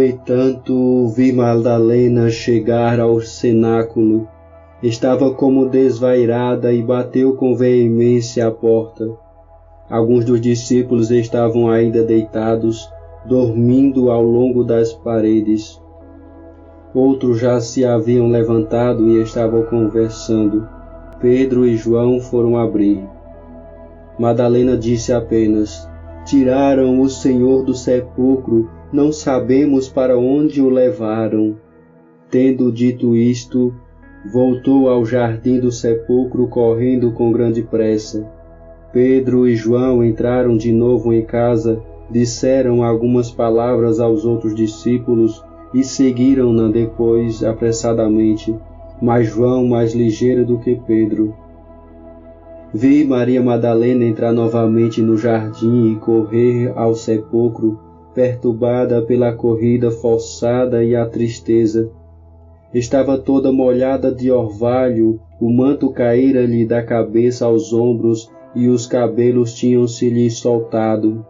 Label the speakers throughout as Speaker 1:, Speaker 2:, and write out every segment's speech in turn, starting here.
Speaker 1: entanto, vi Madalena chegar ao cenáculo. Estava como desvairada e bateu com veemência à porta. Alguns dos discípulos estavam ainda deitados, dormindo ao longo das paredes. Outros já se haviam levantado e estavam conversando. Pedro e João foram abrir. Madalena disse apenas: "Tiraram o Senhor do sepulcro, não sabemos para onde o levaram." Tendo dito isto, voltou ao jardim do sepulcro correndo com grande pressa. Pedro e João entraram de novo em casa, disseram algumas palavras aos outros discípulos e seguiram-na depois apressadamente, mas João mais ligeiro do que Pedro. Vi Maria Madalena entrar novamente no jardim e correr ao sepulcro, perturbada pela corrida forçada e a tristeza. Estava toda molhada de orvalho, o manto caíra-lhe da cabeça aos ombros e os cabelos tinham-se-lhe soltado.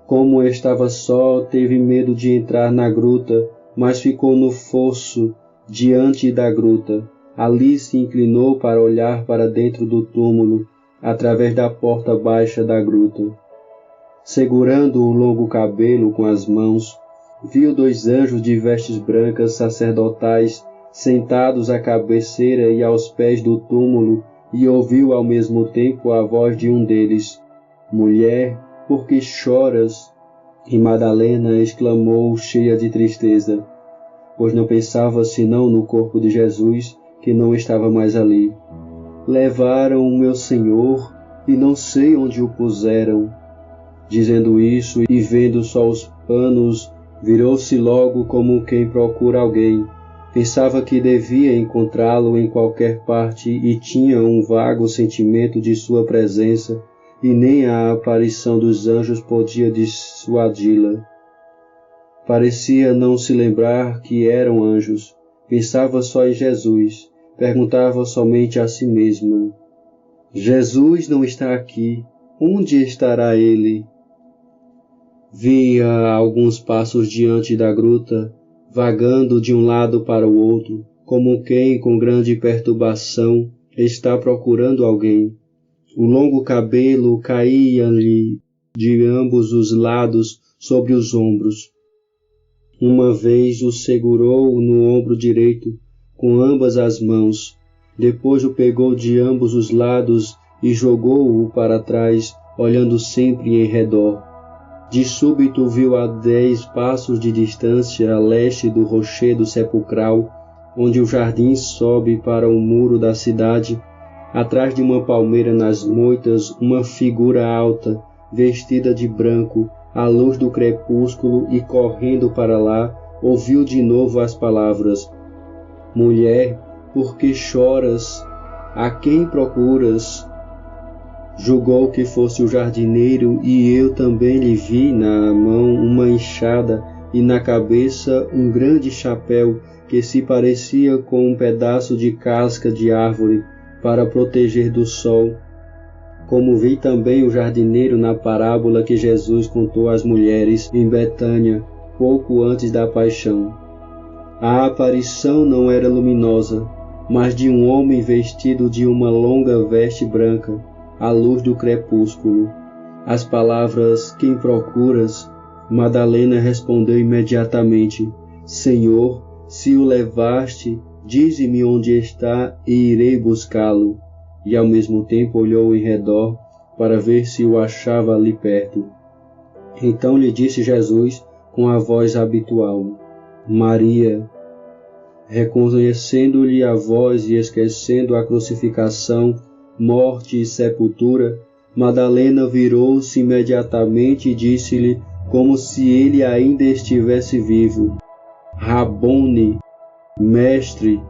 Speaker 1: Como estava só, teve medo de entrar na gruta, mas ficou no fosso, diante da gruta. Ali se inclinou para olhar para dentro do túmulo, através da porta baixa da gruta. Segurando o longo cabelo com as mãos, viu 2 anjos de vestes brancas sacerdotais sentados à cabeceira e aos pés do túmulo, e ouviu ao mesmo tempo a voz de um deles: "Mulher, por que choras?" E Madalena exclamou cheia de tristeza, pois não pensava senão no corpo de Jesus, que não estava mais ali. "Levaram o meu Senhor e não sei onde o puseram." Dizendo isso e vendo só os panos, virou-se logo como quem procura alguém. Pensava que devia encontrá-lo em qualquer parte e tinha um vago sentimento de sua presença, e nem a aparição dos anjos podia dissuadi-la. Parecia não se lembrar que eram anjos. Pensava só em Jesus. Perguntava somente a si mesma: "Jesus não está aqui. Onde estará ele?" Via a alguns passos diante da gruta, vagando de um lado para o outro, como quem, com grande perturbação, está procurando alguém. O longo cabelo caía-lhe de ambos os lados sobre os ombros. Uma vez o segurou no ombro direito com ambas as mãos, depois o pegou de ambos os lados e jogou-o para trás, olhando sempre em redor. De súbito viu a 10 passos de distância, a leste do rochedo sepulcral, onde o jardim sobe para o muro da cidade, atrás de uma palmeira nas moitas, uma figura alta, vestida de branco, à luz do crepúsculo, e correndo para lá, ouviu de novo as palavras: "Mulher, por que choras? A quem procuras?" Julgou que fosse o jardineiro, e eu também lhe vi na mão uma enxada e na cabeça um grande chapéu que se parecia com um pedaço de casca de árvore para proteger do sol. Como vi também o jardineiro na parábola que Jesus contou às mulheres em Betânia, pouco antes da paixão. A aparição não era luminosa, mas de um homem vestido de uma longa veste branca, à luz do crepúsculo. As palavras "Quem procuras?" Madalena respondeu imediatamente: "Senhor, se o levaste, dize-me onde está e irei buscá-lo." E ao mesmo tempo olhou em redor para ver se o achava ali perto. Então lhe disse Jesus com a voz habitual: "Maria." Reconhecendo-lhe a voz e esquecendo a crucificação, morte e sepultura, Madalena virou-se imediatamente e disse-lhe, como se ele ainda estivesse vivo: "Rabone, mestre!"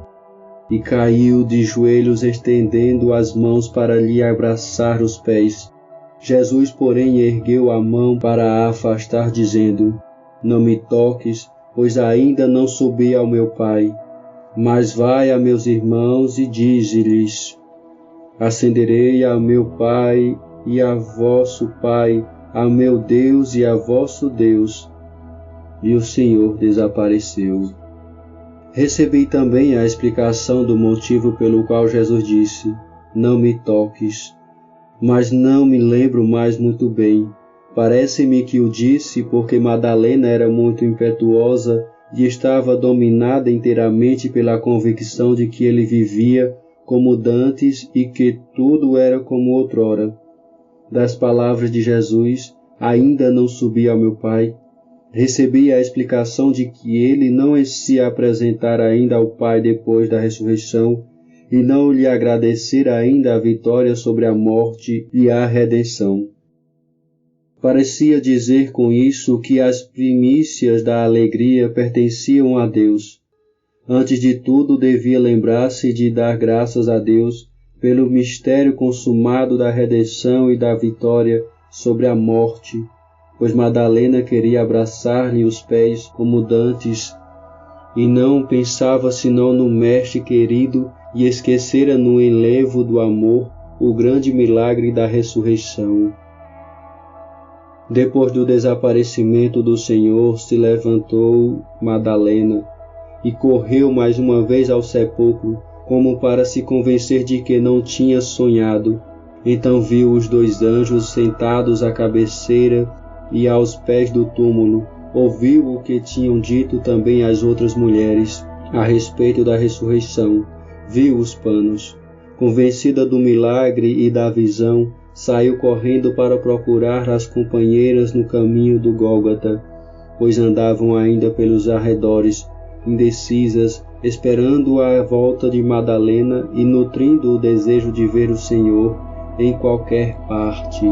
Speaker 1: E caiu de joelhos, estendendo as mãos para lhe abraçar os pés. Jesus, porém, ergueu a mão para a afastar, dizendo: "Não me toques, pois ainda não subi ao meu Pai. Mas vai a meus irmãos e dize-lhes: ascenderei a meu Pai e a vosso Pai, a meu Deus e a vosso Deus." e o Senhor desapareceu. Recebi também a explicação do motivo pelo qual Jesus disse: "Não me toques", mas não me lembro mais muito bem. Parece-me que o disse porque Madalena era muito impetuosa e estava dominada inteiramente pela convicção de que ele vivia como dantes e que tudo era como outrora. Das palavras de Jesus, ainda não subi ao meu Pai, recebi a explicação de que ele não se apresentar ainda ao Pai depois da ressurreição e não lhe agradecer ainda a vitória sobre a morte e a redenção. Parecia dizer com isso que as primícias da alegria pertenciam a Deus. Antes de tudo, devia lembrar-se de dar graças a Deus pelo mistério consumado da redenção e da vitória sobre a morte, pois Madalena queria abraçar-lhe os pés como dantes, e não pensava senão no Mestre querido e esquecera no enlevo do amor o grande milagre da ressurreição. Depois do desaparecimento do Senhor, se levantou Madalena e correu mais uma vez ao sepulcro, como para se convencer de que não tinha sonhado. Então viu os 2 anjos sentados à cabeceira e aos pés do túmulo. Ouviu o que tinham dito também as outras mulheres a respeito da ressurreição. Viu os panos. Convencida do milagre e da visão, saiu correndo para procurar as companheiras no caminho do Gólgota, pois andavam ainda pelos arredores, indecisas, esperando a volta de Madalena e nutrindo o desejo de ver o Senhor em qualquer parte.